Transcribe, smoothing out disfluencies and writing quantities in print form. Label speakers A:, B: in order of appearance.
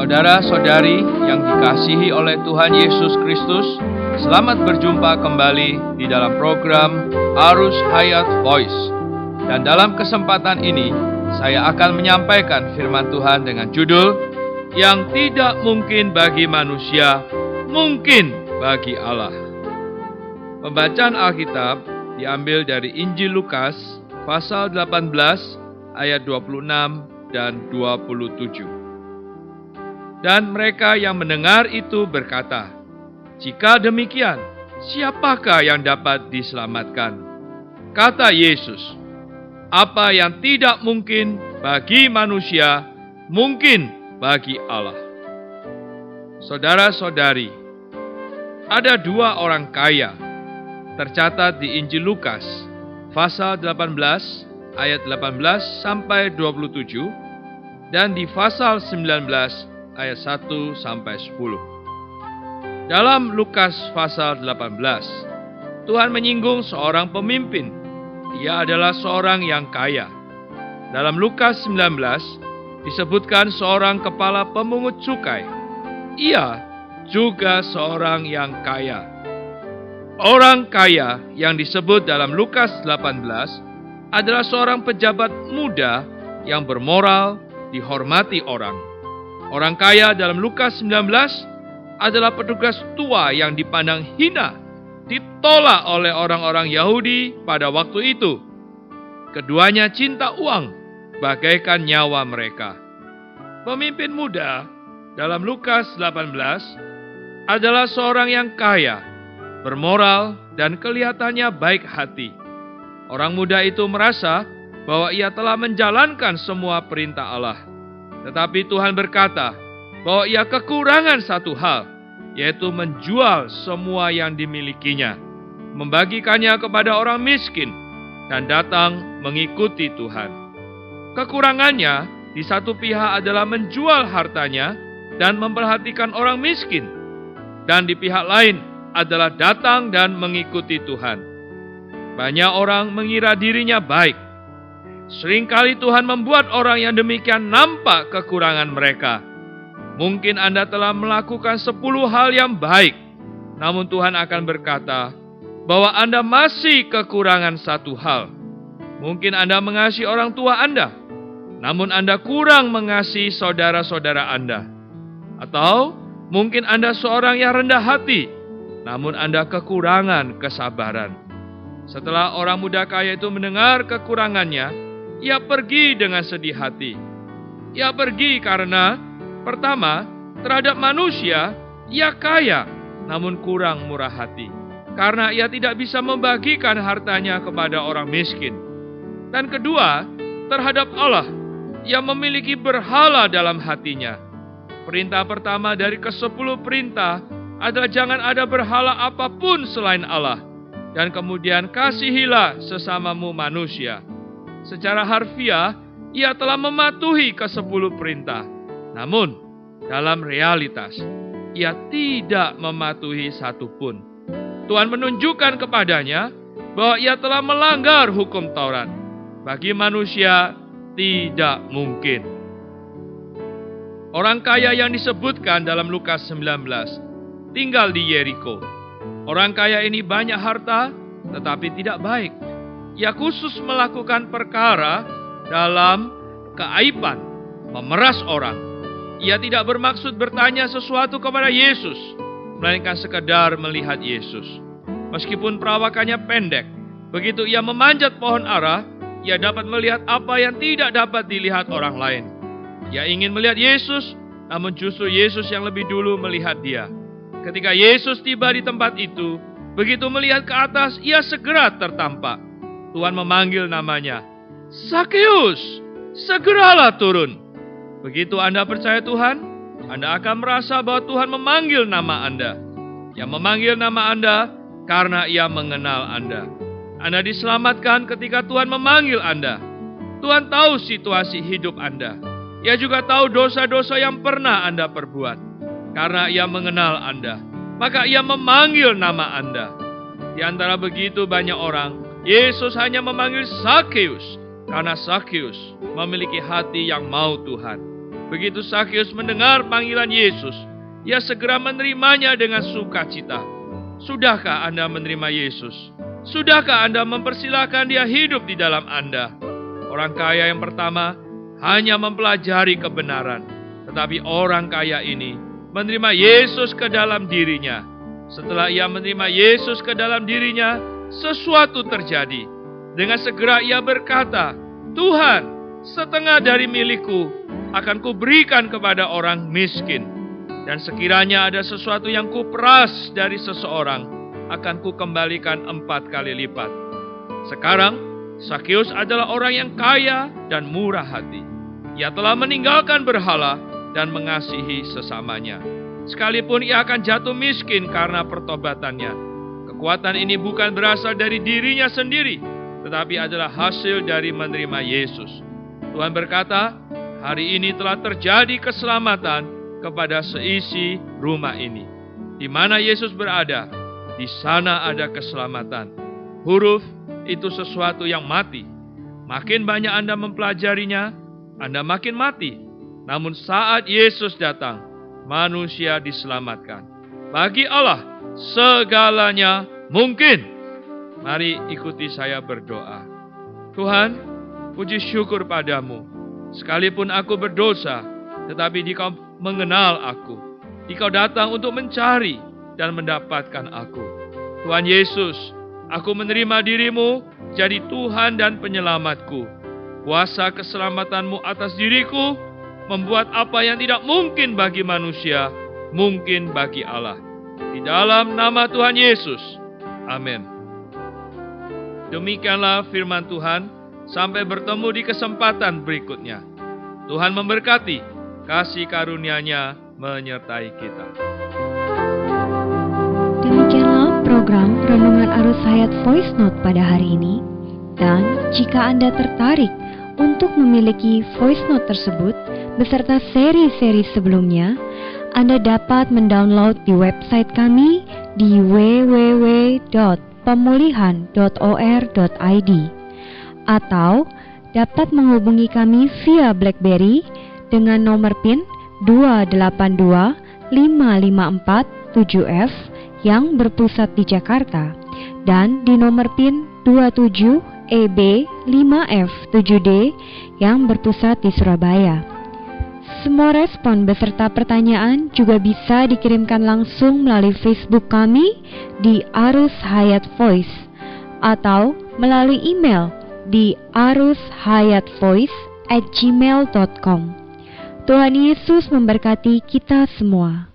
A: Saudara-saudari yang dikasihi oleh Tuhan Yesus Kristus, selamat berjumpa kembali di dalam program Arus Hayat Voice. Dan dalam kesempatan ini, saya akan menyampaikan firman Tuhan dengan judul Yang Tidak Mungkin Bagi Manusia, Mungkin Bagi Allah. Pembacaan Alkitab diambil dari Injil Lukas, pasal 18, ayat 26 dan 27. Dan mereka yang mendengar itu berkata, "Jika demikian, siapakah yang dapat diselamatkan?" Kata Yesus, "Apa yang tidak mungkin bagi manusia, mungkin bagi Allah." Saudara-saudari, ada dua orang kaya tercatat di Injil Lukas, pasal 18, ayat 18 sampai 27, dan di pasal 19, ayat 1 sampai 10. Dalam Lukas pasal 18, Tuhan menyinggung seorang pemimpin. Ia adalah seorang yang kaya. Dalam Lukas 19 disebutkan seorang kepala pemungut cukai. Ia juga seorang yang kaya. Orang kaya yang disebut dalam Lukas 18 adalah seorang pejabat muda yang bermoral, dihormati orang. Orang kaya dalam Lukas 19 adalah petugas tua yang dipandang hina, ditolak oleh orang-orang Yahudi pada waktu itu. Keduanya cinta uang, bagaikan nyawa mereka. Pemimpin muda dalam Lukas 18 adalah seorang yang kaya, bermoral, dan kelihatannya baik hati. Orang muda itu merasa bahwa ia telah menjalankan semua perintah Allah. Tetapi Tuhan berkata bahwa ia kekurangan satu hal, yaitu menjual semua yang dimilikinya, membagikannya kepada orang miskin, dan datang mengikuti Tuhan. Kekurangannya di satu pihak adalah menjual hartanya dan memperhatikan orang miskin, dan di pihak lain adalah datang dan mengikuti Tuhan. Banyak orang mengira dirinya baik. Seringkali Tuhan membuat orang yang demikian nampak kekurangan mereka. Mungkin Anda telah melakukan 10 hal yang baik, namun Tuhan akan berkata bahwa Anda masih kekurangan satu hal. Mungkin Anda mengasihi orang tua Anda, namun Anda kurang mengasihi saudara-saudara Anda. Atau mungkin Anda seorang yang rendah hati, namun Anda kekurangan kesabaran. Setelah orang muda kaya itu mendengar kekurangannya, ia pergi dengan sedih hati. Ia pergi karena, pertama, terhadap manusia, ia kaya, namun kurang murah hati. Karena ia tidak bisa membagikan hartanya kepada orang miskin. Dan kedua, terhadap Allah, ia memiliki berhala dalam hatinya. Perintah pertama dari ke-10 perintah adalah jangan ada berhala apapun selain Allah. Dan kemudian kasihilah sesamamu manusia. Secara harfiah, ia telah mematuhi ke-10 perintah. Namun, dalam realitas, ia tidak mematuhi satu pun. Tuhan menunjukkan kepadanya bahwa ia telah melanggar hukum Taurat. Bagi manusia, tidak mungkin. Orang kaya yang disebutkan dalam Lukas 19 tinggal di Yeriko. Orang kaya ini banyak harta, tetapi tidak baik. Ia khusus melakukan perkara dalam keaiban, memeras orang. Ia tidak bermaksud bertanya sesuatu kepada Yesus, melainkan sekedar melihat Yesus. Meskipun perawakannya pendek, begitu ia memanjat pohon ara, ia dapat melihat apa yang tidak dapat dilihat orang lain. Ia ingin melihat Yesus, namun justru Yesus yang lebih dulu melihat dia. Ketika Yesus tiba di tempat itu, begitu melihat ke atas, ia segera tertampak. Tuhan memanggil namanya, "Sakeus, segeralah turun." Begitu Anda percaya Tuhan, Anda akan merasa bahwa Tuhan memanggil nama Anda. Ia memanggil nama Anda karena Ia mengenal Anda. Anda diselamatkan ketika Tuhan memanggil Anda. Tuhan tahu situasi hidup Anda. Ia juga tahu dosa-dosa yang pernah Anda perbuat. Karena Ia mengenal Anda, maka Ia memanggil nama Anda. Di antara begitu banyak orang, Yesus hanya memanggil Sakeus karena Sakeus memiliki hati yang mau Tuhan. Begitu Zakheus mendengar panggilan Yesus, ia segera menerimanya dengan sukacita. Sudahkah Anda menerima Yesus? Sudahkah Anda mempersilahkan Dia hidup di dalam Anda? Orang kaya yang pertama hanya mempelajari kebenaran, tetapi orang kaya ini menerima Yesus ke dalam dirinya. Setelah ia menerima Yesus ke dalam dirinya, sesuatu terjadi. Dengan segera ia berkata, "Tuhan, setengah dari milikku akan kuberikan kepada orang miskin. Dan sekiranya ada sesuatu yang kuperas dari seseorang, akan kukembalikan 4 kali lipat." Sekarang, Zakheus adalah orang yang kaya dan murah hati. Ia telah meninggalkan berhala dan mengasihi sesamanya. Sekalipun ia akan jatuh miskin karena pertobatannya, kekuatan ini bukan berasal dari dirinya sendiri, tetapi adalah hasil dari menerima Yesus. Tuhan berkata, hari ini telah terjadi keselamatan kepada seisi rumah ini. Di mana Yesus berada, di sana ada keselamatan. Huruf itu sesuatu yang mati. Makin banyak Anda mempelajarinya, Anda makin mati. Namun saat Yesus datang, manusia diselamatkan. Bagi Allah, segalanya mungkin. Mari ikuti saya berdoa. Tuhan, puji syukur padamu. Sekalipun aku berdosa, tetapi Dikau mengenal aku. Dikau datang untuk mencari dan mendapatkan aku. Tuhan Yesus, aku menerima dirimu jadi Tuhan dan penyelamatku. Kuasa keselamatanmu atas diriku membuat apa yang tidak mungkin bagi manusia, mungkin bagi Allah. Di dalam nama Tuhan Yesus. Amin. Demikianlah firman Tuhan. Sampai bertemu di kesempatan berikutnya. Tuhan memberkati. Kasih karunia-Nya menyertai kita.
B: Demikianlah program Renungan Arus Hayat Voice Note pada hari ini. Dan jika Anda tertarik untuk memiliki voice note tersebut beserta seri-seri sebelumnya, Anda dapat mendownload di website kami di www.pemulihan.or.id atau dapat menghubungi kami via BlackBerry dengan nomor PIN 282554-7F yang berpusat di Jakarta dan di nomor PIN 27EB5F7D yang berpusat di Surabaya. Semua respon beserta pertanyaan juga bisa dikirimkan langsung melalui Facebook kami di Arus Hayat Voice atau melalui email di arushayatvoice@gmail.com. Tuhan Yesus memberkati kita semua.